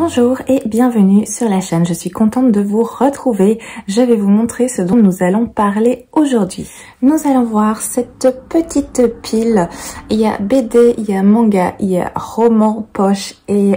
Bonjour et bienvenue sur la chaîne, je suis contente de vous retrouver. Je vais vous montrer ce dont nous allons parler aujourd'hui. Nous allons voir cette petite pile. Il y a BD, il y a manga, il y a roman, poche et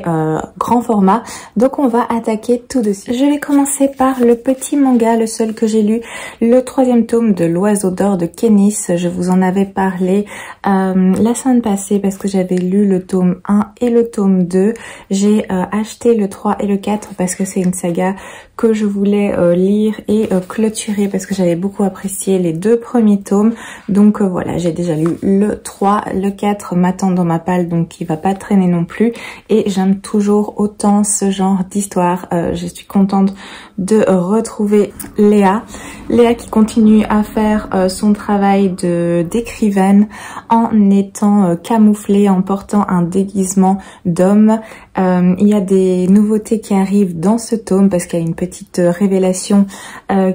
grand format. Donc on va attaquer tout de suite. Je vais commencer par le petit manga, le seul que j'ai lu, le 3e tome de l'Oiseau d'or de Kénis. Je vous en avais parlé la semaine passée parce que j'avais lu le tome 1 et le tome 2. J'ai acheté le 3 et le 4 parce que c'est une saga que je voulais lire et clôturer parce que j'avais beaucoup apprécié les 2 premiers tomes. Donc voilà, j'ai déjà lu le 3, le 4 m'attend dans ma palle, donc il va pas traîner non plus. Et j'aime toujours autant ce genre d'histoire. Je suis contente de retrouver Léa. Léa qui continue à faire son travail d'écrivaine en étant camouflée, en portant un déguisement d'homme. Il y a des nouveautés qui arrivent dans ce tome parce qu'il y a une petite révélation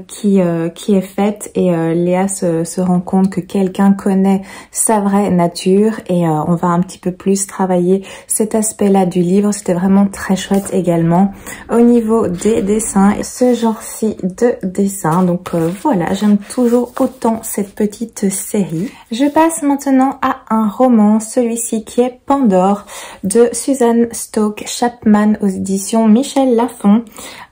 qui est faite et Léa se rend compte que quelqu'un connaît sa vraie nature et on va un petit peu plus travailler cet aspect-là du livre. C'était vraiment très chouette également au niveau des dessins, ce genre-ci de dessin. Donc voilà, j'aime toujours autant cette petite série. Je passe maintenant à un roman, celui-ci qui est Pandore de Suzanne Stokes Chapman aux éditions Michel Lafon.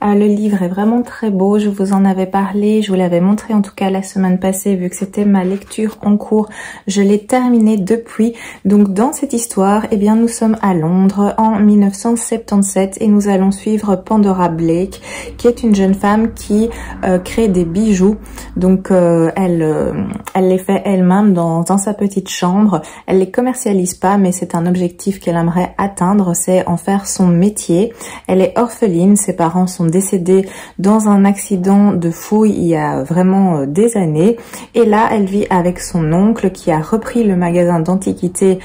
Le livre est vraiment très beau, je vous en avais parlé, je vous l'avais montré en tout cas la semaine passée vu que c'était ma lecture en cours. Je l'ai terminé depuis. Donc dans cette histoire, eh bien nous sommes à Londres en 1977 et nous allons suivre Pandora Blake qui est une jeune femme qui crée des bijoux. Donc elle les fait elle-même dans sa petite chambre. Elle les commercialise pas mais c'est un objectif qu'elle aimerait atteindre, c'est en faire son métier. Elle est orpheline, ses parents sont décédés dans un accident de fouille il y a vraiment des années et là elle vit avec son oncle qui a repris le magasin d'antiquités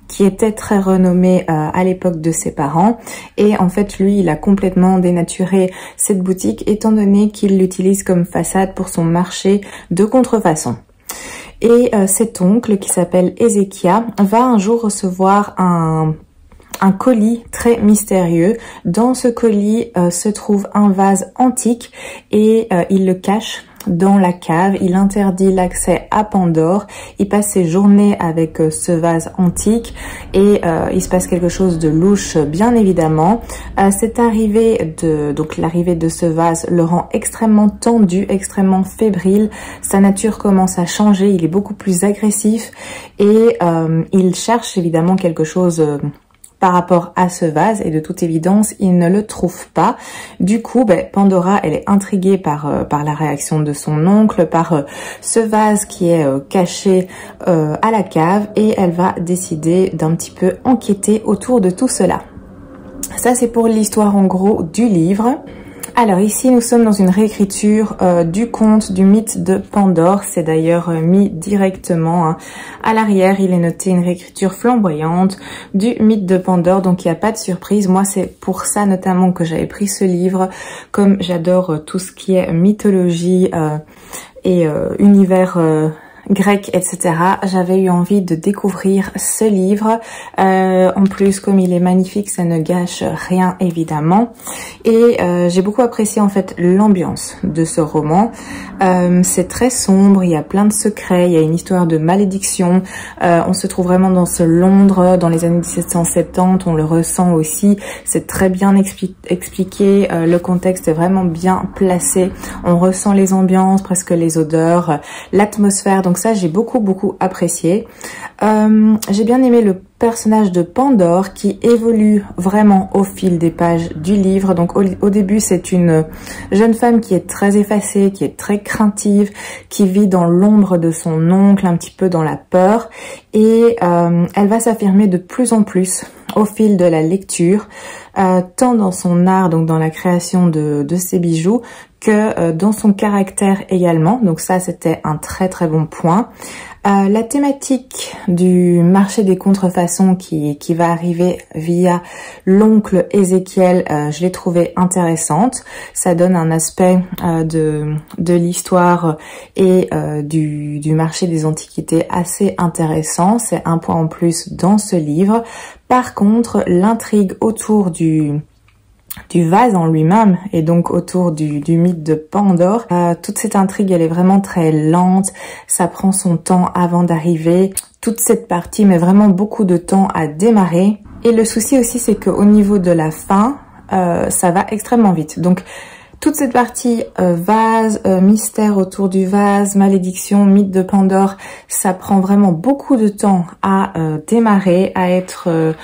qui était très renommé à l'époque de ses parents et en fait lui il a complètement dénaturé cette boutique étant donné qu'il l'utilise comme façade pour son marché de contrefaçon. Et cet oncle qui s'appelle Ezekia va un jour recevoir un colis très mystérieux. Dans ce colis se trouve un vase antique et il le cache dans la cave. Il interdit l'accès à Pandore. Il passe ses journées avec ce vase antique et il se passe quelque chose de louche bien évidemment. L'arrivée de ce vase le rend extrêmement tendu, extrêmement fébrile. Sa nature commence à changer. Il est beaucoup plus agressif et il cherche évidemment quelque chose par rapport à ce vase et de toute évidence il ne le trouve pas. Du coup Pandora elle est intriguée par la réaction de son oncle, par ce vase qui est caché à la cave et elle va décider d'un petit peu enquêter autour de tout cela. Ça c'est pour l'histoire en gros du livre. Alors ici nous sommes dans une réécriture du conte du mythe de Pandore, c'est d'ailleurs mis directement à l'arrière, il est noté une réécriture flamboyante du mythe de Pandore, donc il n'y a pas de surprise. Moi c'est pour ça notamment que j'avais pris ce livre, comme j'adore tout ce qui est mythologie et univers grec, etc. J'avais eu envie de découvrir ce livre. En plus, comme il est magnifique, ça ne gâche rien évidemment. Et j'ai beaucoup apprécié en fait l'ambiance de ce roman. C'est très sombre, il y a plein de secrets, il y a une histoire de malédiction. On se trouve vraiment dans ce Londres dans les années 1770, on le ressent aussi. C'est très bien expliqué, le contexte est vraiment bien placé. On ressent les ambiances, presque les odeurs, l'atmosphère. Donc ça j'ai beaucoup apprécié. J'ai bien aimé le personnage de Pandore qui évolue vraiment au fil des pages du livre. Donc au début c'est une jeune femme qui est très effacée, qui est très craintive, qui vit dans l'ombre de son oncle, un petit peu dans la peur et elle va s'affirmer de plus en plus au fil de la lecture, tant dans son art, donc dans la création de ses bijoux, que dans son caractère également. Donc ça c'était un très bon point. La thématique du marché des contrefaçons qui va arriver via l'oncle Ézéchiel, je l'ai trouvé intéressante. Ça donne un aspect de l'histoire et du marché des antiquités assez intéressant. C'est un point en plus dans ce livre. Par contre, l'intrigue autour du du vase en lui-même et donc autour du mythe de Pandore. Toute cette intrigue, elle est vraiment très lente, ça prend son temps avant d'arriver. Toute cette partie met vraiment beaucoup de temps à démarrer. Et le souci aussi, c'est qu'au niveau de la fin, ça va extrêmement vite. Donc toute cette partie vase, mystère autour du vase, malédiction, mythe de Pandore, ça prend vraiment beaucoup de temps à démarrer, à être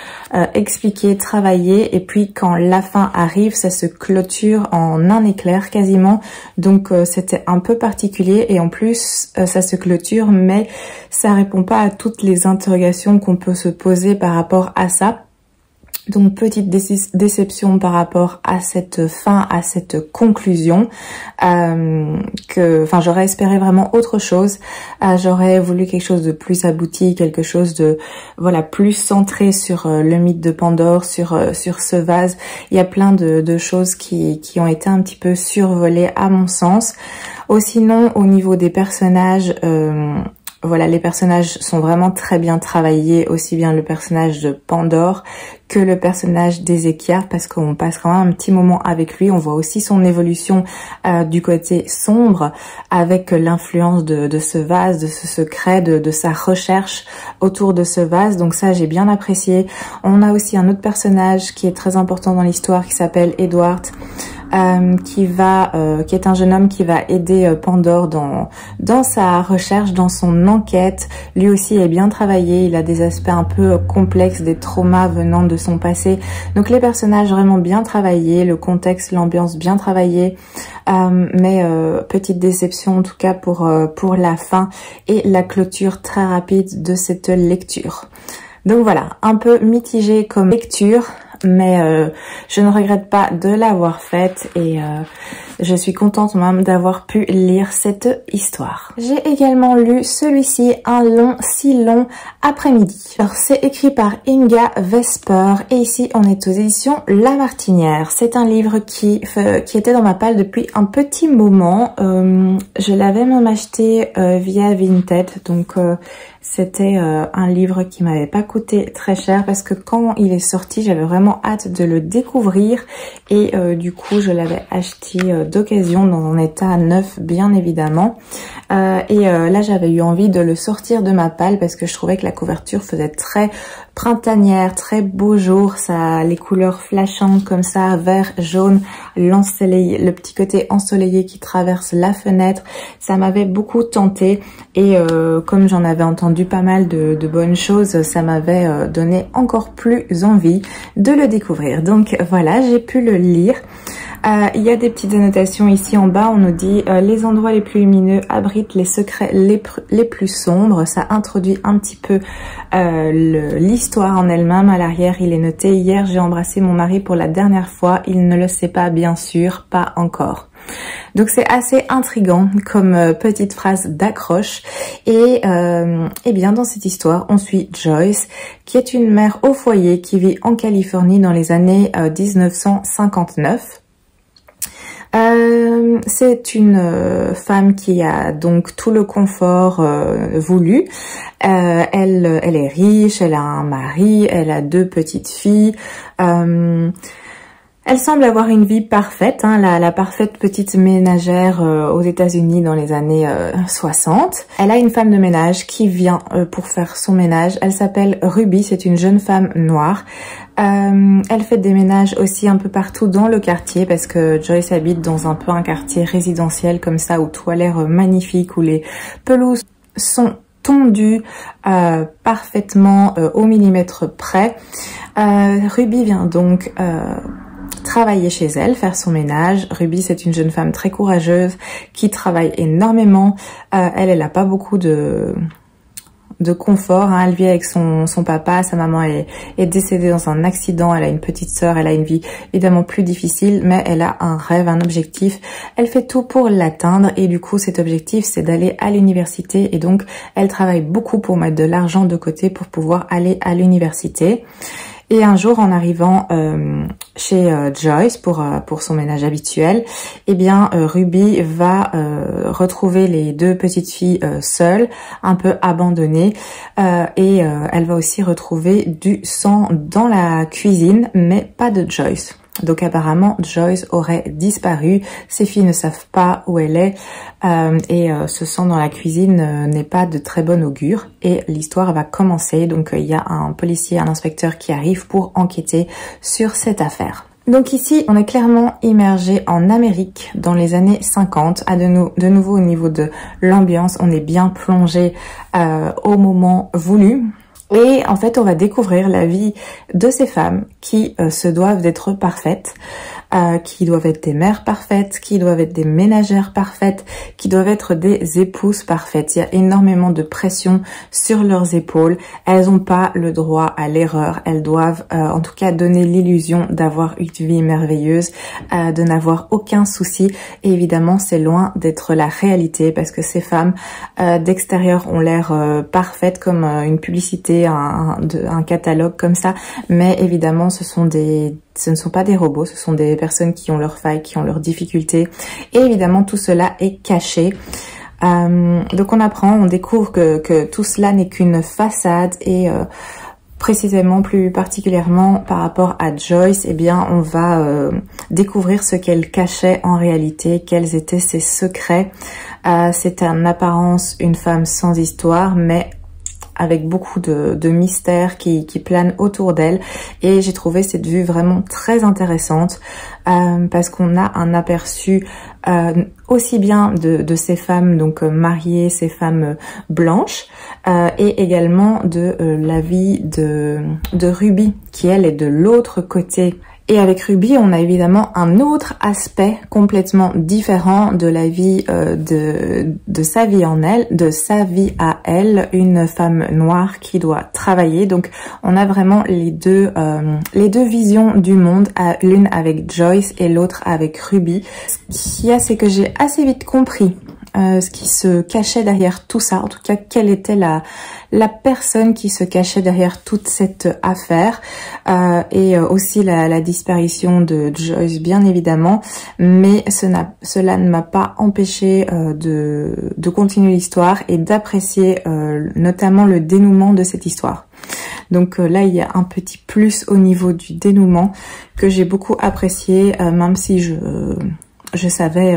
expliqué, travaillé. Et puis quand la fin arrive, ça se clôture en un éclair quasiment. Donc c'était un peu particulier. Et en plus, ça se clôture, mais ça répond pas à toutes les interrogations qu'on peut se poser par rapport à ça. Donc petite déception par rapport à cette fin, à cette conclusion, j'aurais espéré vraiment autre chose. J'aurais voulu quelque chose de plus abouti, quelque chose de plus centré sur le mythe de Pandore, sur ce vase. Il y a plein de choses qui ont été un petit peu survolées à mon sens. Sinon, au niveau des personnages, les personnages sont vraiment très bien travaillés, aussi bien le personnage de Pandore que le personnage d'Ézéchias, parce qu'on passe quand même un petit moment avec lui. On voit aussi son évolution du côté sombre, avec l'influence de ce vase, de ce secret, de sa recherche autour de ce vase. Donc ça, j'ai bien apprécié. On a aussi un autre personnage qui est très important dans l'histoire, qui s'appelle Edward, qui est un jeune homme qui va aider Pandore dans sa recherche, dans son enquête. Lui aussi est bien travaillé, il a des aspects un peu complexes, des traumas venant de son passé. Donc les personnages vraiment bien travaillés, le contexte, l'ambiance bien travaillée, mais petite déception en tout cas pour la fin et la clôture très rapide de cette lecture. Donc voilà, un peu mitigé comme lecture, mais je ne regrette pas de l'avoir faite et je suis contente même d'avoir pu lire cette histoire. J'ai également lu celui-ci, Un long, si long après-midi. Alors c'est écrit par Inga Vesper et ici on est aux éditions La Martinière. C'est un livre qui était dans ma palle depuis un petit moment. Je l'avais même acheté via Vinted, donc c'était un livre qui m'avait pas coûté très cher parce que quand il est sorti, j'avais vraiment hâte de le découvrir et du coup je l'avais acheté d'occasion dans un état neuf bien évidemment. Là j'avais eu envie de le sortir de ma palle parce que je trouvais que la couverture faisait très printanière, très beau jour, ça, les couleurs flashantes comme ça, vert, jaune, l'ensoleillé, le petit côté ensoleillé qui traverse la fenêtre, ça m'avait beaucoup tenté et comme j'en avais entendu pas mal de bonnes choses, ça m'avait donné encore plus envie de le découvrir. Donc voilà, j'ai pu le lire. Il y a des petites annotations ici en bas, on nous dit les endroits les plus lumineux abritent les secrets les plus sombres. Ça introduit un petit peu l'histoire en elle-même. À l'arrière, il est noté: hier j'ai embrassé mon mari pour la dernière fois, il ne le sait pas bien sûr, pas encore. Donc c'est assez intriguant comme petite phrase d'accroche et bien dans cette histoire on suit Joyce qui est une mère au foyer qui vit en Californie dans les années 1959. C'est une femme qui a donc tout le confort voulu. Elle est riche, elle a un mari, elle a 2 petites filles. Elle semble avoir une vie parfaite, hein, la parfaite petite ménagère aux États-Unis dans les années 60. Elle a une femme de ménage qui vient pour faire son ménage. Elle s'appelle Ruby, c'est une jeune femme noire. Elle fait des ménages aussi un peu partout dans le quartier parce que Joyce habite dans un quartier résidentiel comme ça où tout a l'air magnifique, où les pelouses sont tondues parfaitement au millimètre près. Ruby vient donc travailler chez elle, faire son ménage. Ruby, c'est une jeune femme très courageuse qui travaille énormément. Elle a pas beaucoup de confort, hein. Elle vit avec son papa, sa maman est décédée dans un accident, elle a une petite sœur, elle a une vie évidemment plus difficile, mais elle a un rêve, un objectif. Elle fait tout pour l'atteindre et du coup cet objectif c'est d'aller à l'université et donc elle travaille beaucoup pour mettre de l'argent de côté pour pouvoir aller à l'université. Et un jour, en arrivant chez Joyce pour son ménage habituel, eh bien Ruby va retrouver les 2 petites filles seules, un peu abandonnées, et elle va aussi retrouver du sang dans la cuisine, mais pas de Joyce. Donc apparemment Joyce aurait disparu, ses filles ne savent pas où elle est et ce sang dans la cuisine n'est pas de très bon augure et l'histoire va commencer. Donc il y a un policier, un inspecteur qui arrive pour enquêter sur cette affaire. Donc ici, on est clairement immergé en Amérique dans les années 50. De nouveau au niveau de l'ambiance, on est bien plongé au moment voulu. Et en fait, on va découvrir la vie de ces femmes qui se doivent d'être parfaites, qui doivent être des mères parfaites, qui doivent être des ménagères parfaites, qui doivent être des épouses parfaites. Il y a énormément de pression sur leurs épaules. Elles n'ont pas le droit à l'erreur. Elles doivent en tout cas donner l'illusion d'avoir une vie merveilleuse, de n'avoir aucun souci. Et évidemment, c'est loin d'être la réalité parce que ces femmes d'extérieur ont l'air parfaites comme une publicité, un catalogue comme ça. Mais évidemment, ce ne sont pas des robots, ce sont des personnes qui ont leurs failles, qui ont leurs difficultés. Et évidemment, tout cela est caché. Donc on découvre que tout cela n'est qu'une façade et précisément, plus particulièrement par rapport à Joyce, eh bien, on va découvrir ce qu'elle cachait en réalité, quels étaient ses secrets. C'est en apparence une femme sans histoire, mais avec beaucoup de mystères qui planent autour d'elle, et j'ai trouvé cette vue vraiment très intéressante parce qu'on a un aperçu aussi bien de ces femmes donc mariées, ces femmes blanches, et également de la vie de Ruby qui elle est de l'autre côté. Et avec Ruby, on a évidemment un autre aspect complètement différent de la vie de sa vie à elle, une femme noire qui doit travailler. Donc, on a vraiment les deux visions du monde, l'une avec Joyce et l'autre avec Ruby. Ce qu'il y a, c'est que j'ai assez vite compris ce qui se cachait derrière tout ça, en tout cas quelle était la personne qui se cachait derrière toute cette affaire, et aussi la disparition de Joyce bien évidemment, mais cela ne m'a pas empêché de continuer l'histoire et d'apprécier notamment le dénouement de cette histoire. Donc là, il y a un petit plus au niveau du dénouement que j'ai beaucoup apprécié, même si je savais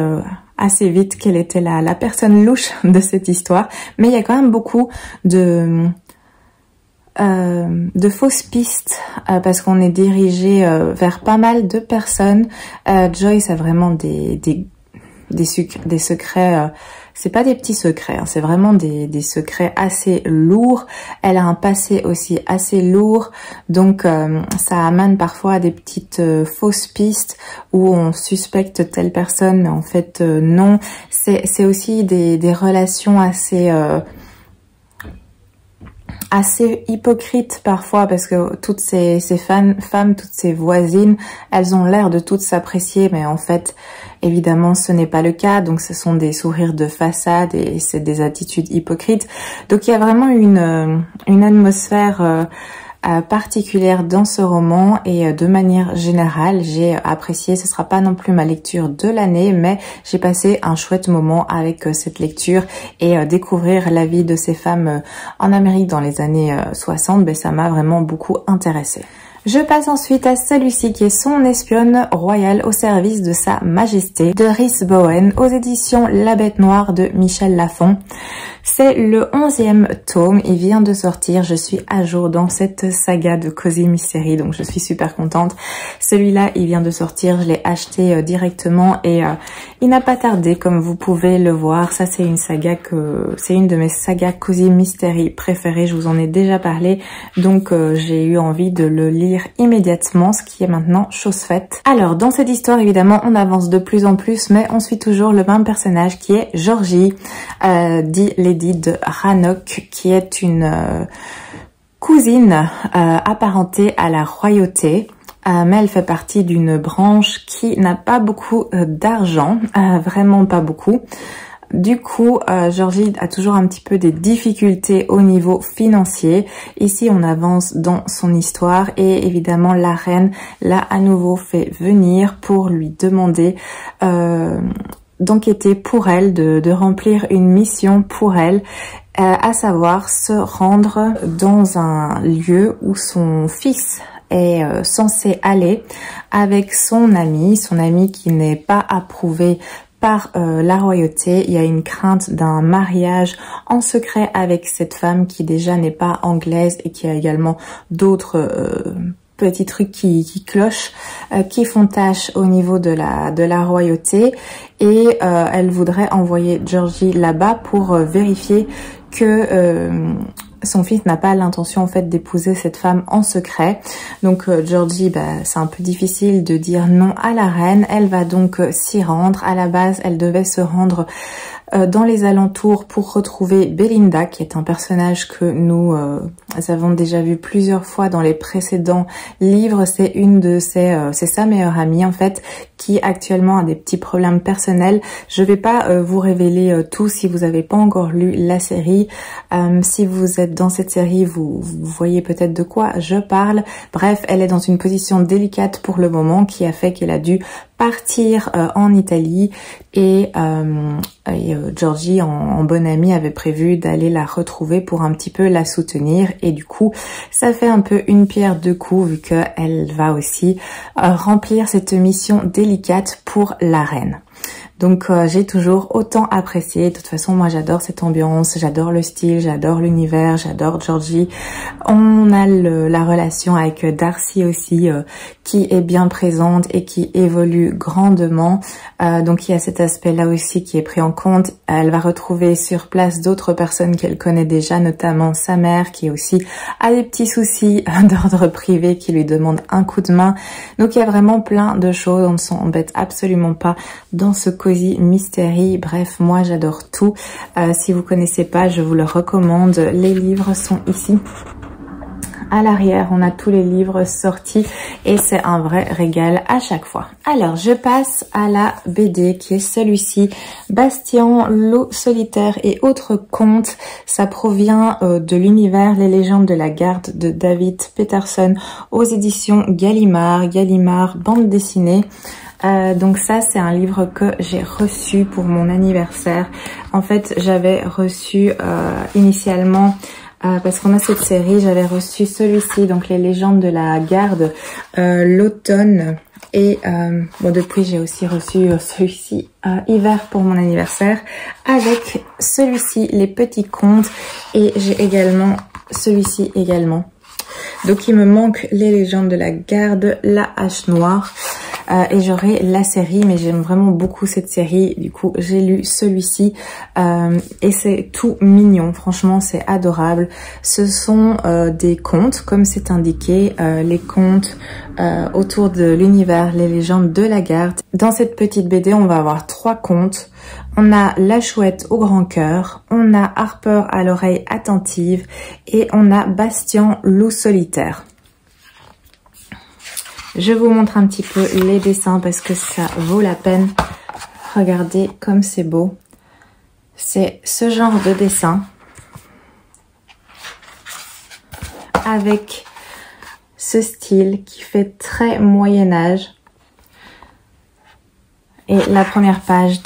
assez vite quelle était la personne louche de cette histoire, mais il y a quand même beaucoup de fausses pistes parce qu'on est dirigé vers pas mal de personnes. Joyce a vraiment des secrets, c'est pas des petits secrets, hein, c'est vraiment des secrets assez lourds. Elle a un passé aussi assez lourd, donc ça amène parfois à des petites fausses pistes où on suspecte telle personne, mais en fait non. C'est aussi des relations assez hypocrite parfois, parce que toutes ces femmes, toutes ces voisines, elles ont l'air de toutes s'apprécier, mais en fait, évidemment, ce n'est pas le cas. Donc, ce sont des sourires de façade et c'est des attitudes hypocrites. Donc, il y a vraiment une atmosphère particulière dans ce roman, et de manière générale, j'ai apprécié. Ce sera pas non plus ma lecture de l'année, mais j'ai passé un chouette moment avec cette lecture, et découvrir la vie de ces femmes en Amérique dans les années 60, ben, ça m'a vraiment beaucoup intéressée. Je passe ensuite à celui-ci qui est Son espionne royale au service de sa majesté de Rhys Bowen aux éditions La Bête Noire de Michel Lafon. C'est le 11e tome, il vient de sortir, je suis à jour dans cette saga de Cozy Mystery, donc je suis super contente. Celui-là, il vient de sortir, je l'ai acheté directement et il n'a pas tardé, comme vous pouvez le voir. Ça, c'est une saga c'est une de mes sagas Cozy Mystery préférées, je vous en ai déjà parlé, donc j'ai eu envie de le lire immédiatement, ce qui est maintenant chose faite. Alors, dans cette histoire, évidemment, on avance de plus en plus, mais on suit toujours le même personnage qui est Georgie, dit Lady de Rannoch, qui est une cousine apparentée à la royauté, mais elle fait partie d'une branche qui n'a pas beaucoup d'argent, vraiment pas beaucoup. Du coup, Georgie a toujours un petit peu des difficultés au niveau financier. Ici, on avance dans son histoire et évidemment, la reine l'a à nouveau fait venir pour lui demander d'enquêter pour elle, de remplir une mission pour elle, à savoir se rendre dans un lieu où son fils est censé aller avec son ami qui n'est pas approuvé par la royauté. Il y a une crainte d'un mariage en secret avec cette femme qui déjà n'est pas anglaise et qui a également d'autres petits trucs qui clochent, qui font tâche au niveau de la royauté, et elle voudrait envoyer Georgie là-bas pour vérifier que son fils n'a pas l'intention en fait d'épouser cette femme en secret. Donc Georgie, c'est un peu difficile de dire non à la reine. Elle va donc s'y rendre. À la base, elle devait se rendre dans les alentours pour retrouver Belinda, qui est un personnage que nous avons déjà vu plusieurs fois dans les précédents livres. C'est c'est sa meilleure amie en fait, qui actuellement a des petits problèmes personnels. Je vais pas vous révéler tout si vous n'avez pas encore lu la série. Si vous êtes dans cette série, vous voyez peut-être de quoi je parle. Bref, elle est dans une position délicate pour le moment, qui a fait qu'elle a dû partir en Italie, et Georgie, en bonne amie, avait prévu d'aller la retrouver pour un petit peu la soutenir, et du coup ça fait un peu une pierre deux coups, vu qu'elle va aussi remplir cette mission délicate pour la reine. Donc j'ai toujours autant apprécié. De toute façon, moi j'adore cette ambiance, j'adore le style, j'adore l'univers, j'adore Georgie. On a la relation avec Darcy aussi qui est bien présente et qui évolue grandement. Donc il y a cet aspect-là aussi qui est pris en compte. Elle va retrouver sur place d'autres personnes qu'elle connaît déjà, notamment sa mère qui aussi a des petits soucis d'ordre privé, qui lui demande un coup de main. Donc il y a vraiment plein de choses. On ne s'embête absolument pas dans ce Cozy Mystery. Bref, moi j'adore tout. Si vous connaissez pas, je vous le recommande. Les livres sont ici. À l'arrière, on a tous les livres sortis et c'est un vrai régal à chaque fois. Alors, je passe à la BD qui est celui-ci, Bastien, Loup solitaire et autres contes. Ça provient de l'univers Les légendes de la garde de David Peterson aux éditions Gallimard. Gallimard, bande dessinée. Donc ça, c'est un livre que j'ai reçu pour mon anniversaire. En fait, j'avais reçu initialement, parce qu'on a cette série, j'avais reçu celui-ci, donc Les légendes de la garde, l'automne. Et bon, depuis, j'ai aussi reçu celui-ci hiver pour mon anniversaire, avec celui-ci, Les petits contes, et j'ai également celui-ci également. Donc il me manque Les légendes de la garde, La hache noire. Et j'aurai la série, mais j'aime vraiment beaucoup cette série. Du coup, j'ai lu celui-ci et c'est tout mignon. Franchement, c'est adorable. Ce sont des contes, comme c'est indiqué, les contes autour de l'univers, les légendes de la garde. Dans cette petite BD, on va avoir 3 contes. On a La chouette au grand cœur, on a Harper à l'oreille attentive et on a Bastien, loup solitaire. Je vous montre un petit peu les dessins parce que ça vaut la peine. Regardez comme c'est beau. C'est ce genre de dessin avec ce style qui fait très Moyen-Âge. Et la première page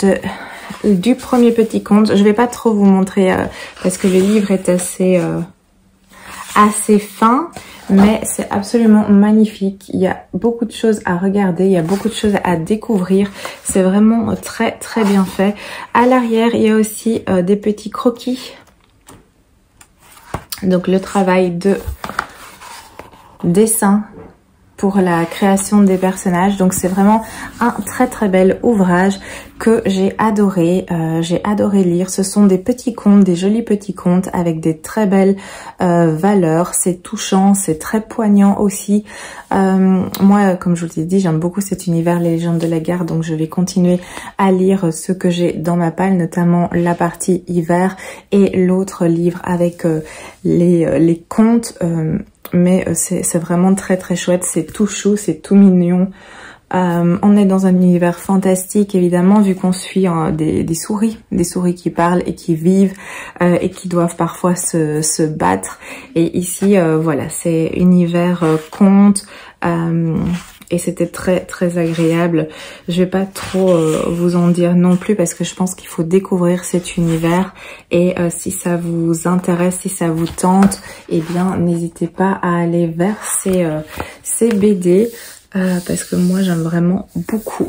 du premier petit conte. Je vais pas trop vous montrer parce que le livre est assez fin. Mais c'est absolument magnifique. Il y a beaucoup de choses à regarder, il y a beaucoup de choses à découvrir. C'est vraiment très très bien fait. À l'arrière, il y a aussi des petits croquis. Donc le travail de dessin pour la création des personnages. Donc c'est vraiment un très très bel ouvrage que j'ai adoré lire. Ce sont des petits contes, des jolis petits contes avec des très belles valeurs. C'est touchant, c'est très poignant aussi. Moi, comme je vous l'ai dit, j'aime beaucoup cet univers, les légendes de la garde, donc je vais continuer à lire ce que j'ai dans ma palle, notamment la partie hiver et l'autre livre avec les contes. Mais c'est vraiment très très chouette, c'est tout chou, c'est tout mignon. On est dans un univers fantastique évidemment, vu qu'on suit des souris qui parlent et qui vivent et qui doivent parfois se battre. Et ici voilà, c'est univers conte et c'était très très agréable. Je vais pas trop vous en dire non plus parce que je pense qu'il faut découvrir cet univers et si ça vous intéresse, si ça vous tente, eh bien n'hésitez pas à aller vers ces BD parce que moi j'aime vraiment beaucoup.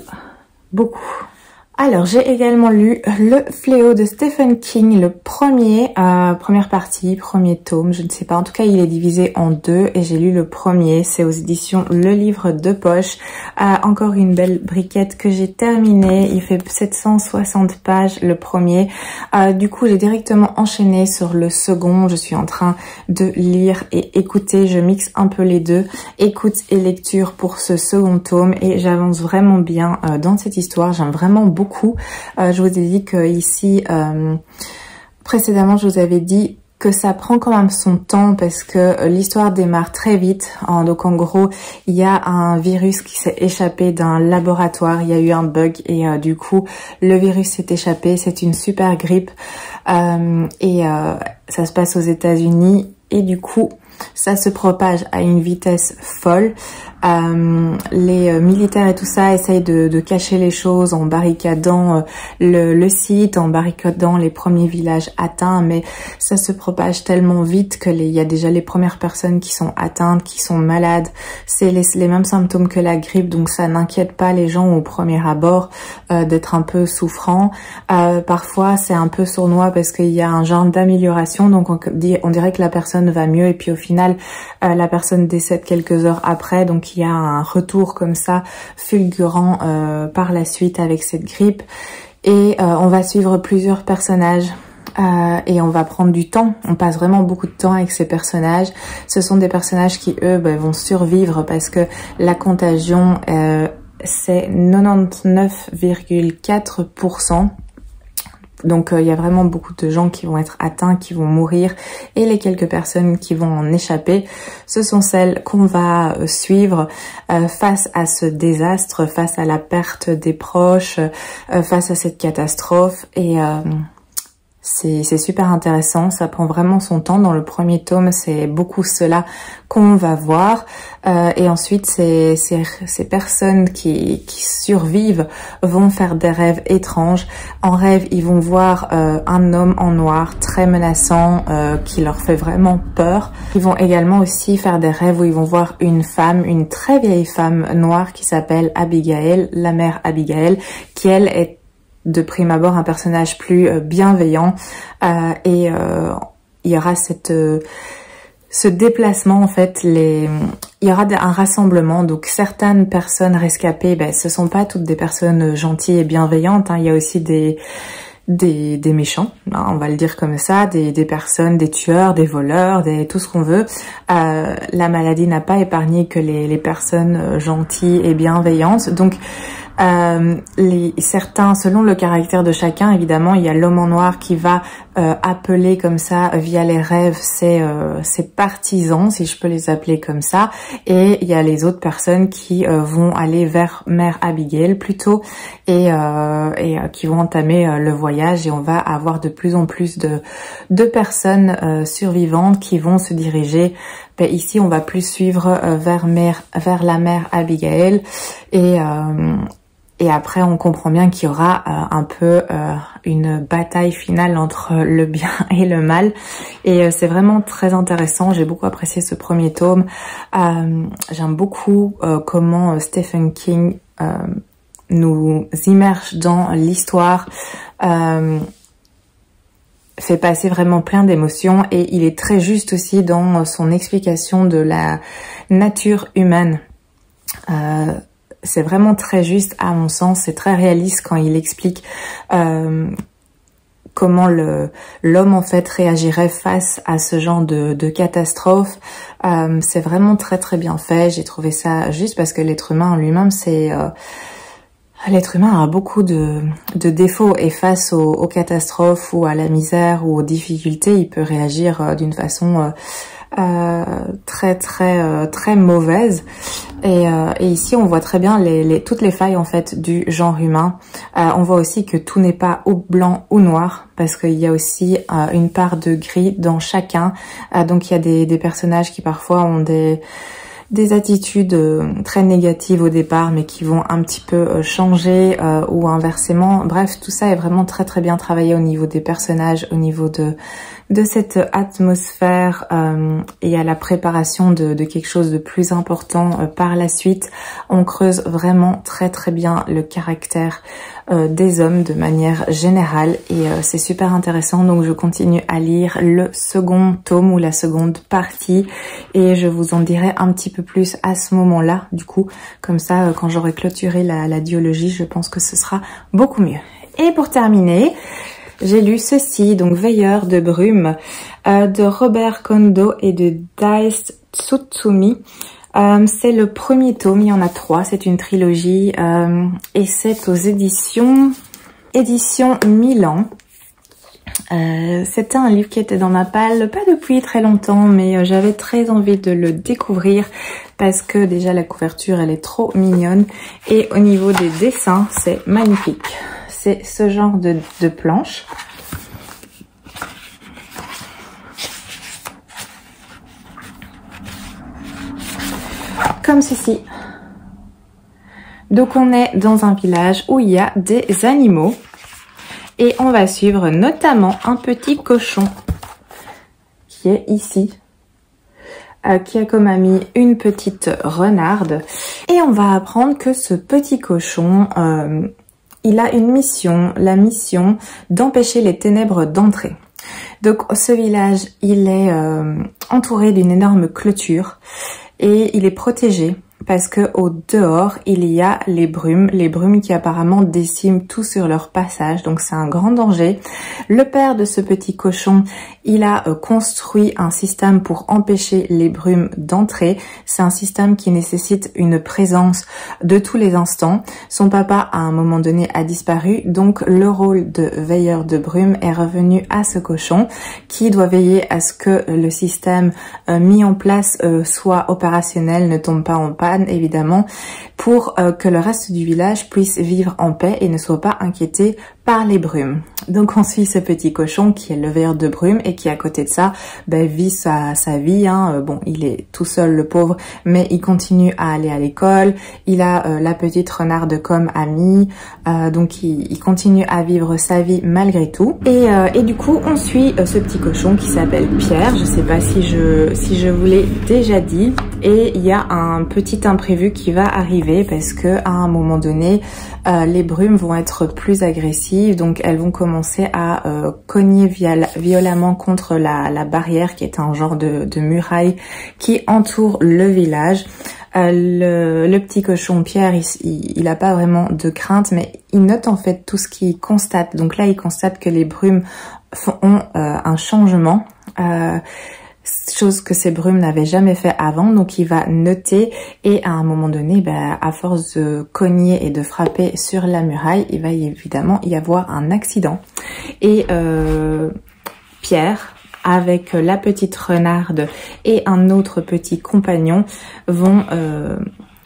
Alors, j'ai également lu Le Fléau de Stephen King, le première partie, premier tome, je ne sais pas. En tout cas, il est divisé en deux et j'ai lu le premier. C'est aux éditions Le Livre de Poche. Encore une belle briquette que j'ai terminée. Il fait 760 pages, le premier. Du coup, j'ai directement enchaîné sur le second. Je suis en train de lire et écouter. Je mixe un peu les deux. Écoute et lecture pour ce second tome et j'avance vraiment bien dans cette histoire. J'aime vraiment beaucoup. Je vous ai dit que ici, précédemment, je vous avais dit que ça prend quand même son temps parce que l'histoire démarre très vite. Donc en gros, il y a un virus qui s'est échappé d'un laboratoire, il y a eu un bug et du coup, le virus s'est échappé. C'est une super grippe et ça se passe aux États-Unis et du coup, ça se propage à une vitesse folle. Les militaires et tout ça essayent de cacher les choses en barricadant le site, en barricadant les premiers villages atteints, mais ça se propage tellement vite que il y a déjà les premières personnes qui sont atteintes, qui sont malades. C'est les mêmes symptômes que la grippe, donc ça n'inquiète pas les gens au premier abord d'être un peu souffrants. Parfois c'est un peu sournois parce qu'il y a un genre d'amélioration, donc on dirait que la personne va mieux et puis au final la personne décède quelques heures après, donc il y a un retour comme ça fulgurant par la suite avec cette grippe et on va suivre plusieurs personnages et on va prendre du temps. On passe vraiment beaucoup de temps avec ces personnages. Ce sont des personnages qui eux vont survivre parce que la contagion c'est 99,4%. Donc il y a vraiment beaucoup de gens qui vont être atteints, qui vont mourir et les quelques personnes qui vont en échapper, ce sont celles qu'on va suivre face à ce désastre, face à la perte des proches, face à cette catastrophe et c'est super intéressant, ça prend vraiment son temps. Dans le premier tome, c'est beaucoup cela qu'on va voir. Et ensuite, ces personnes qui survivent vont faire des rêves étranges. En rêve, ils vont voir un homme en noir très menaçant qui leur fait vraiment peur. Ils vont également aussi faire des rêves où ils vont voir une femme, une très vieille femme noire qui s'appelle Abigail, la mère Abigail, qui elle est de prime abord un personnage plus bienveillant et il y aura ce déplacement en fait, il y aura un rassemblement, donc certaines personnes rescapées, ce sont pas toutes des personnes gentilles et bienveillantes, il y a aussi des méchants, on va le dire comme ça, des personnes, des tueurs, des voleurs, tout ce qu'on veut. La maladie n'a pas épargné que les personnes gentilles et bienveillantes, donc certains, selon le caractère de chacun, évidemment, il y a l'homme en noir qui va appeler comme ça via les rêves ses partisans, si je peux les appeler comme ça, et il y a les autres personnes qui vont aller vers Mère Abigail plutôt et qui vont entamer le voyage et on va avoir de plus en plus de personnes survivantes qui vont se diriger. Ici, on va plus suivre vers la mère Abigail et après, on comprend bien qu'il y aura un peu une bataille finale entre le bien et le mal. Et c'est vraiment très intéressant. J'ai beaucoup apprécié ce premier tome. J'aime beaucoup comment Stephen King nous immerge dans l'histoire, fait passer vraiment plein d'émotions. Et il est très juste aussi dans son explication de la nature humaine. C'est vraiment très juste à mon sens, c'est très réaliste quand il explique comment l'homme en fait réagirait face à ce genre de catastrophe. C'est vraiment très très bien fait, j'ai trouvé ça juste parce que l'être humain en lui-même l'être humain a beaucoup de défauts et face aux catastrophes ou à la misère ou aux difficultés, il peut réagir d'une façon très mauvaise et ici on voit très bien toutes les failles en fait du genre humain. On voit aussi que tout n'est pas ou blanc ou noir parce qu'il y a aussi une part de gris dans chacun, donc il y a des personnages qui parfois ont des attitudes très négatives au départ, mais qui vont un petit peu changer ou inversement. Bref, tout ça est vraiment très très bien travaillé au niveau des personnages, au niveau de cette atmosphère et à la préparation de quelque chose de plus important par la suite. On creuse vraiment très très bien le caractère des hommes de manière générale et c'est super intéressant. Donc je continue à lire le second tome ou la seconde partie et je vous en dirai un petit peu plus à ce moment-là. Du coup, comme ça, quand j'aurai clôturé la duologie, je pense que ce sera beaucoup mieux. Et pour terminer, j'ai lu ceci, donc Veilleur de brume de Robert Kondo et de Daisuke Tsutsumi. C'est le premier tome, il y en a 3, c'est une trilogie et c'est aux éditions Milan. C'était un livre qui était dans ma palle, pas depuis très longtemps, mais j'avais très envie de le découvrir parce que déjà la couverture elle est trop mignonne et au niveau des dessins c'est magnifique. C'est ce genre de planche. Comme ceci. Donc on est dans un village où il y a des animaux et on va suivre notamment un petit cochon qui est ici, qui a comme amie une petite renarde et on va apprendre que ce petit cochon il a une mission, la mission d'empêcher les ténèbres d'entrer. Donc ce village il est entouré d'une énorme clôture et il est protégé parce que au dehors il y a les brumes qui apparemment déciment tout sur leur passage, donc c'est un grand danger. Le père de ce petit cochon, il a construit un système pour empêcher les brumes d'entrer. C'est un système qui nécessite une présence de tous les instants. Son papa à un moment donné a disparu, donc le rôle de veilleur de brume est revenu à ce cochon qui doit veiller à ce que le système mis en place soit opérationnel, ne tombe pas en panne évidemment, pour que le reste du village puisse vivre en paix et ne soit pas inquiété par les brumes. Donc on suit ce petit cochon qui est le veilleur de brume et qui à côté de ça vit sa vie. Bon, il est tout seul le pauvre, mais il continue à aller à l'école. Il a la petite renarde comme amie, donc il continue à vivre sa vie malgré tout. Et du coup on suit ce petit cochon qui s'appelle Pierre. Je sais pas si je vous l'ai déjà dit. Et il y a un petit imprévu qui va arriver parce que à un moment donné les brumes vont être plus agressives, donc elles vont commencer à cogner violemment contre la barrière qui est un genre de muraille qui entoure le village. Le petit cochon Pierre, il a pas vraiment de crainte, mais il note en fait tout ce qu'il constate. Donc là, il constate que les brumes ont un changement. Chose que ces brumes n'avaient jamais fait avant, donc il va noter et à un moment donné, à force de cogner et de frapper sur la muraille, il va évidemment y avoir un accident. Et Pierre, avec la petite renarde et un autre petit compagnon, vont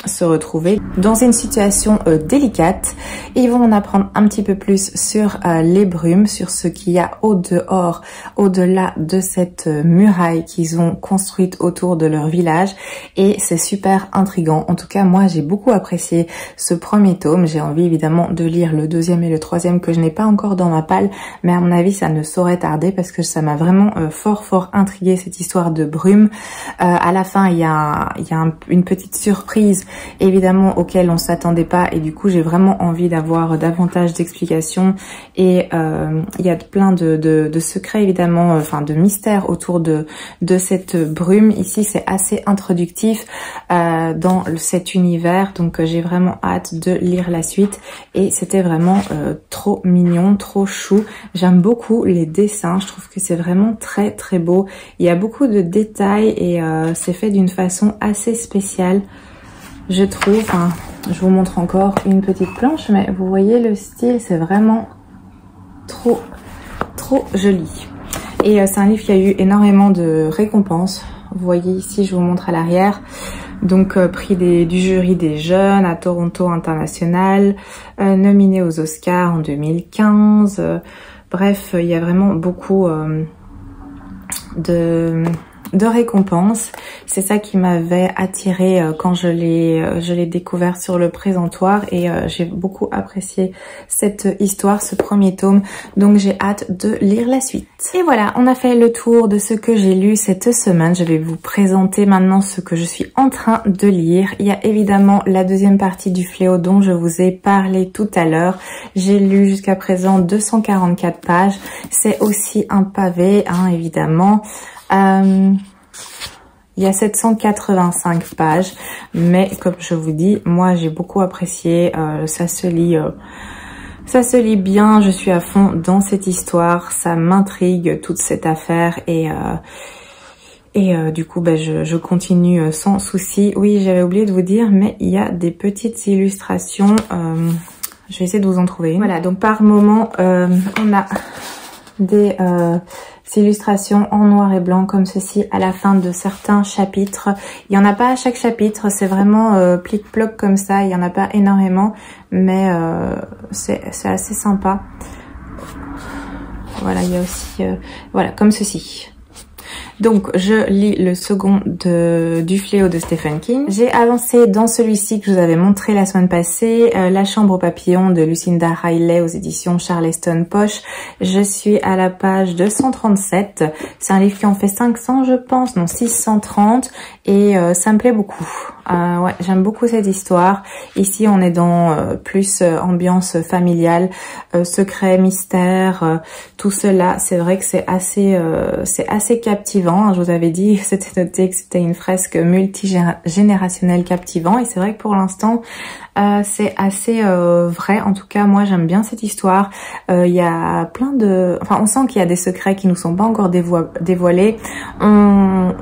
se retrouver dans une situation délicate. Ils vont en apprendre un petit peu plus sur les brumes, sur ce qu'il y a au dehors, au-delà de cette muraille qu'ils ont construite autour de leur village et c'est super intriguant. En tout cas, moi j'ai beaucoup apprécié ce premier tome. J'ai envie évidemment de lire le deuxième et le troisième que je n'ai pas encore dans ma palle, mais à mon avis ça ne saurait tarder parce que ça m'a vraiment fort intrigué cette histoire de brume. À la fin il y a une petite surprise évidemment auquel on s'attendait pas et du coup j'ai vraiment envie d'avoir davantage d'explications et il y a plein de secrets évidemment, enfin de mystères autour de cette brume. Ici c'est assez introductif dans cet univers, donc j'ai vraiment hâte de lire la suite et c'était vraiment trop mignon, trop chou. J'aime beaucoup les dessins, je trouve que c'est vraiment très beau. Il y a beaucoup de détails et c'est fait d'une façon assez spéciale. Je trouve, je vous montre encore une petite planche, mais vous voyez le style, c'est vraiment trop joli. Et c'est un livre qui a eu énormément de récompenses. Vous voyez ici, je vous montre à l'arrière. Donc prix du jury des jeunes à Toronto International, nominé aux Oscars en 2015. Bref, il y a vraiment beaucoup de récompense. C'est ça qui m'avait attirée quand je l'ai découvert sur le présentoir et j'ai beaucoup apprécié cette histoire, ce premier tome. Donc j'ai hâte de lire la suite. Et voilà, on a fait le tour de ce que j'ai lu cette semaine. Je vais vous présenter maintenant ce que je suis en train de lire. Il y a évidemment la deuxième partie du Fléau dont je vous ai parlé tout à l'heure. J'ai lu jusqu'à présent 244 pages. C'est aussi un pavé, hein, évidemment. Il y a 785 pages, mais comme je vous dis, moi j'ai beaucoup apprécié, ça se lit bien, je suis à fond dans cette histoire, ça m'intrigue toute cette affaire et du coup je continue sans souci. Oui, j'avais oublié de vous dire, mais il y a des petites illustrations, je vais essayer de vous en trouver une. Voilà, donc par moment on a des illustrations en noir et blanc comme ceci à la fin de certains chapitres. Il n'y en a pas à chaque chapitre, c'est vraiment plic-ploc comme ça, il n'y en a pas énormément, mais c'est assez sympa. Voilà, il y a aussi, voilà, comme ceci. Donc, je lis le second du Fléau de Stephen King. J'ai avancé dans celui-ci que je vous avais montré la semaine passée, La Chambre aux papillons de Lucinda Riley aux éditions Charleston Poche. Je suis à la page 237. C'est un livre qui en fait 500, je pense, non 630, et ça me plaît beaucoup. Ouais, j'aime beaucoup cette histoire. Ici, on est dans plus ambiance familiale, secret, mystère, tout cela. C'est vrai que c'est assez captivant. Je vous avais dit, c'était noté que c'était une fresque multigénérationnelle captivant, et c'est vrai que pour l'instant, c'est assez vrai. En tout cas, moi, j'aime bien cette histoire. Il y a plein de... Enfin, on sent qu'il y a des secrets qui nous sont pas encore dévoilés. On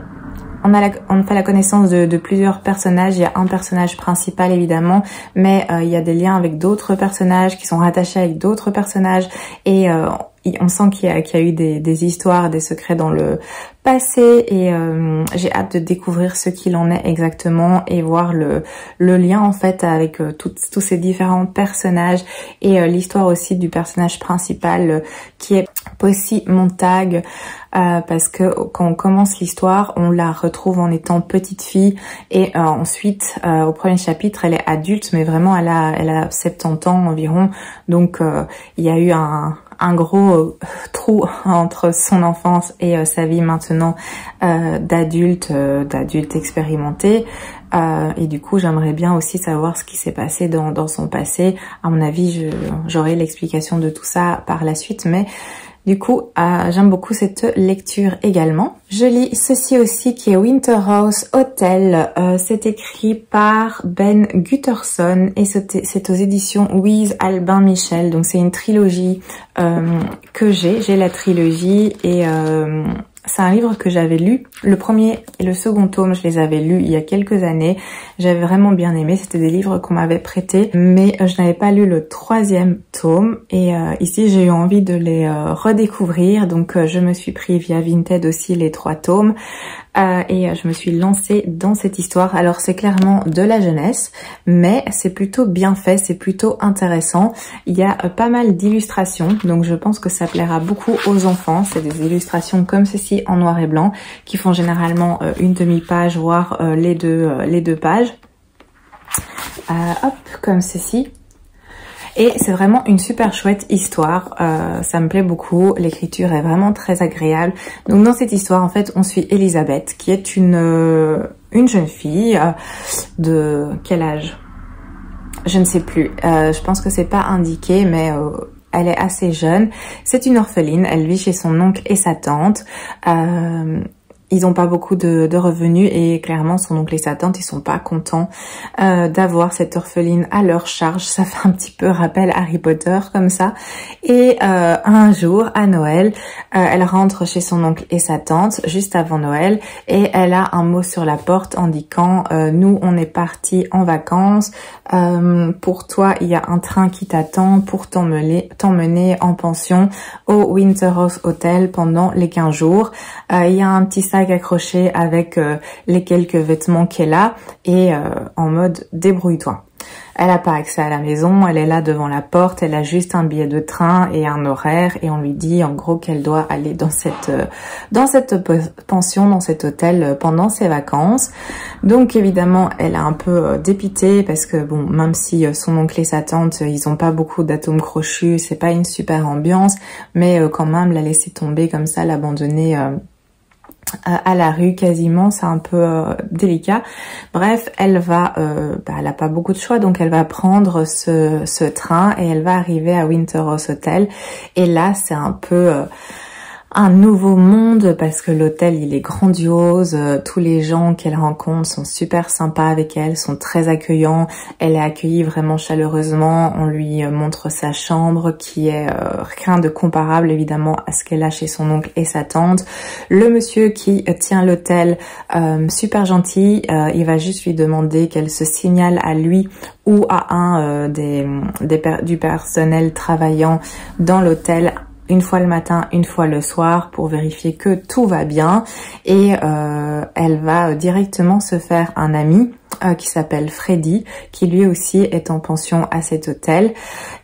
fait la connaissance de plusieurs personnages. Il y a un personnage principal évidemment, mais il y a des liens avec d'autres personnages qui sont rattachés avec d'autres personnages, et on sent qu'il y a eu des histoires, des secrets dans le passé, et j'ai hâte de découvrir ce qu'il en est exactement et voir le lien en fait avec tous ces différents personnages, et l'histoire aussi du personnage principal qui est Posy Montag, parce que quand on commence l'histoire, on la retrouve en étant petite fille, et ensuite au premier chapitre elle est adulte, mais vraiment elle a 70 ans environ, donc il y a eu un gros trou entre son enfance et sa vie maintenant d'adulte expérimenté, et du coup j'aimerais bien aussi savoir ce qui s'est passé dans son passé. À mon avis, j'aurai l'explication de tout ça par la suite, mais du coup, j'aime beaucoup cette lecture également. Je lis ceci aussi qui est Winterhouse Hotel. C'est écrit par Ben Gutterson et c'est aux éditions Louise Albin Michel. Donc c'est une trilogie que j'ai. J'ai la trilogie et c'est un livre que j'avais lu. Le premier et le second tome, je les avais lus il y a quelques années. J'avais vraiment bien aimé. C'était des livres qu'on m'avait prêtés, mais je n'avais pas lu le troisième tome. Et ici, j'ai eu envie de les redécouvrir. Donc, je me suis pris via Vinted aussi les 3 tomes. Et je me suis lancée dans cette histoire. Alors, c'est clairement de la jeunesse, mais c'est plutôt bien fait, c'est plutôt intéressant. Il y a pas mal d'illustrations, donc je pense que ça plaira beaucoup aux enfants. C'est des illustrations comme ceci en noir et blanc, qui font généralement une demi-page, voire les deux pages. Hop, comme ceci. Et c'est vraiment une super chouette histoire, ça me plaît beaucoup, l'écriture est vraiment très agréable. Donc dans cette histoire, en fait, on suit Elisabeth, qui est une jeune fille de quel âge? Je ne sais plus, je pense que c'est pas indiqué, mais elle est assez jeune. C'est une orpheline, elle vit chez son oncle et sa tante. Ils n'ont pas beaucoup de revenus et clairement son oncle et sa tante ils sont pas contents d'avoir cette orpheline à leur charge. Ça fait un petit peu rappel Harry Potter comme ça. Et un jour à Noël, elle rentre chez son oncle et sa tante juste avant Noël et elle a un mot sur la porte indiquant nous on est partis en vacances, pour toi il y a un train qui t'attend pour t'emmener en pension au Winterhouse Hotel pendant les 15 jours. Il y a un petit sac accroché avec les quelques vêtements qu'elle a et en mode débrouille-toi. Elle n'a pas accès à la maison, elle est là devant la porte, elle a juste un billet de train et un horaire et on lui dit en gros qu'elle doit aller dans cette pension, dans cet hôtel pendant ses vacances. Donc évidemment, elle est un peu dépitée parce que bon, même si son oncle et sa tante, ils ont pas beaucoup d'atomes crochus, c'est pas une super ambiance, mais quand même la laisser tomber comme ça, l'abandonner à la rue quasiment, c'est un peu délicat. Bref, elle va, elle a pas beaucoup de choix, donc elle va prendre ce train et elle va arriver à Winterhouse Hotel. Et là, c'est un peu un nouveau monde parce que l'hôtel il est grandiose, tous les gens qu'elle rencontre sont super sympas avec elle, sont très accueillants, elle est accueillie vraiment chaleureusement, on lui montre sa chambre qui est rien de comparable évidemment à ce qu'elle a chez son oncle et sa tante. Le monsieur qui tient l'hôtel, super gentil, il va juste lui demander qu'elle se signale à lui ou à un du personnel travaillant dans l'hôtel une fois le matin, une fois le soir pour vérifier que tout va bien et elle va directement se faire un ami qui s'appelle Freddy, qui lui aussi est en pension à cet hôtel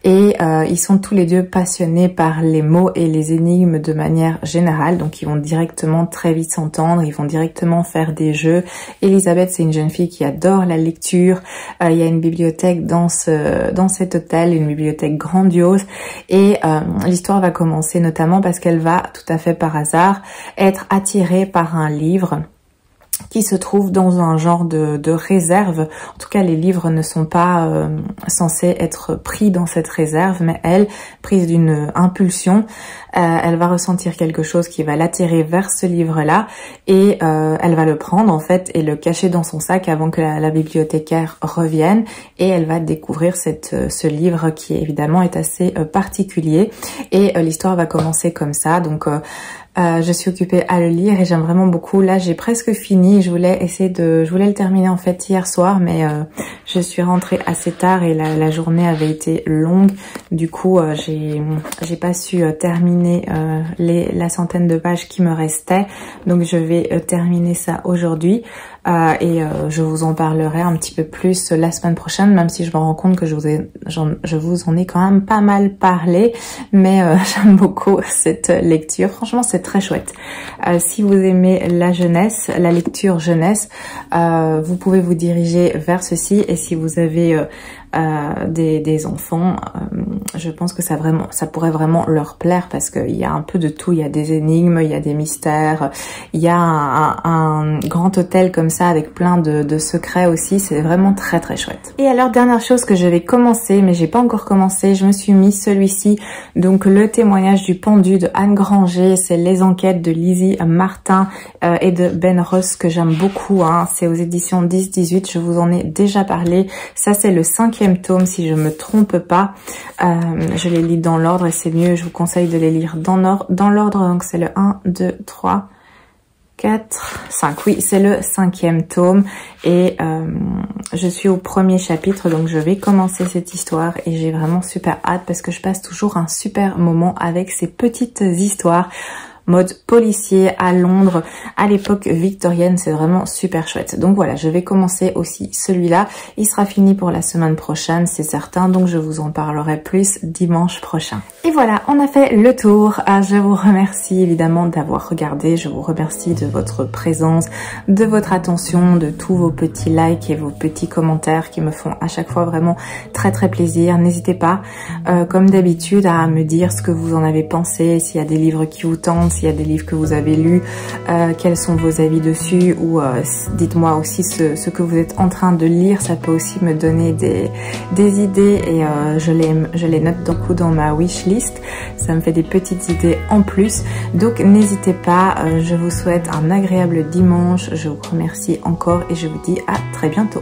et ils sont tous les deux passionnés par les mots et les énigmes de manière générale, donc ils vont directement très vite s'entendre, ils vont directement faire des jeux. Elisabeth, c'est une jeune fille qui adore la lecture, il y a une bibliothèque dans cet hôtel, une bibliothèque grandiose et l'histoire va commencer notamment parce qu'elle va tout à fait par hasard être attirée par un livre qui se trouve dans un genre de réserve. En tout cas, les livres ne sont pas censés être pris dans cette réserve, mais elle, prise d'une impulsion, elle va ressentir quelque chose qui va l'attirer vers ce livre-là et elle va le prendre en fait et le cacher dans son sac avant que la bibliothécaire revienne et elle va découvrir ce livre qui évidemment est assez particulier et l'histoire va commencer comme ça. Donc je suis occupée à le lire et j'aime vraiment beaucoup. Là, j'ai presque fini. Je voulais le terminer en fait hier soir, mais je suis rentrée assez tard et la journée avait été longue. Du coup, j'ai pas su terminer la centaine de pages qui me restaient. Donc, je vais terminer ça aujourd'hui. Et je vous en parlerai un petit peu plus la semaine prochaine, même si je me rends compte que je vous en ai quand même pas mal parlé, mais j'aime beaucoup cette lecture. Franchement, c'est très chouette. Si vous aimez la jeunesse, la lecture jeunesse, vous pouvez vous diriger vers ceci. Et si vous avez des enfants, je pense que ça pourrait vraiment leur plaire parce qu'il y a un peu de tout. Il y a des énigmes, il y a des mystères, il y a un grand hôtel comme ça avec plein de secrets aussi. C'est vraiment très très chouette. Et alors, dernière chose que je vais commencer, mais j'ai pas encore commencé, je me suis mis celui-ci, donc le témoignage du pendu de Anne Granger. C'est les enquêtes de Lizzie Martin et de Ben Ross que j'aime beaucoup, hein. C'est aux éditions 10-18, je vous en ai déjà parlé. Ça, c'est le 5e tome si je me trompe pas. Je les lis dans l'ordre et c'est mieux, je vous conseille de les lire dans l'ordre. Donc c'est le 1, 2, 3, 4, 5. Oui, c'est le 5e tome et je suis au 1er chapitre, donc je vais commencer cette histoire et j'ai vraiment super hâte parce que je passe toujours un super moment avec ces petites histoires mode policier à Londres à l'époque victorienne. C'est vraiment super chouette. Donc voilà, je vais commencer aussi celui-là. Il sera fini pour la semaine prochaine, c'est certain, donc je vous en parlerai plus dimanche prochain. Et voilà, on a fait le tour. Je vous remercie évidemment d'avoir regardé, je vous remercie de votre présence, de votre attention, de tous vos petits likes et vos petits commentaires qui me font à chaque fois vraiment très très plaisir. N'hésitez pas, comme d'habitude, à me dire ce que vous en avez pensé, s'il y a des livres qui vous tentent, s'il y a des livres que vous avez lus, quels sont vos avis dessus, ou dites-moi aussi ce que vous êtes en train de lire. Ça peut aussi me donner des idées et je les note dans ma wishlist. Ça me fait des petites idées en plus. Donc n'hésitez pas, je vous souhaite un agréable dimanche. Je vous remercie encore et je vous dis à très bientôt.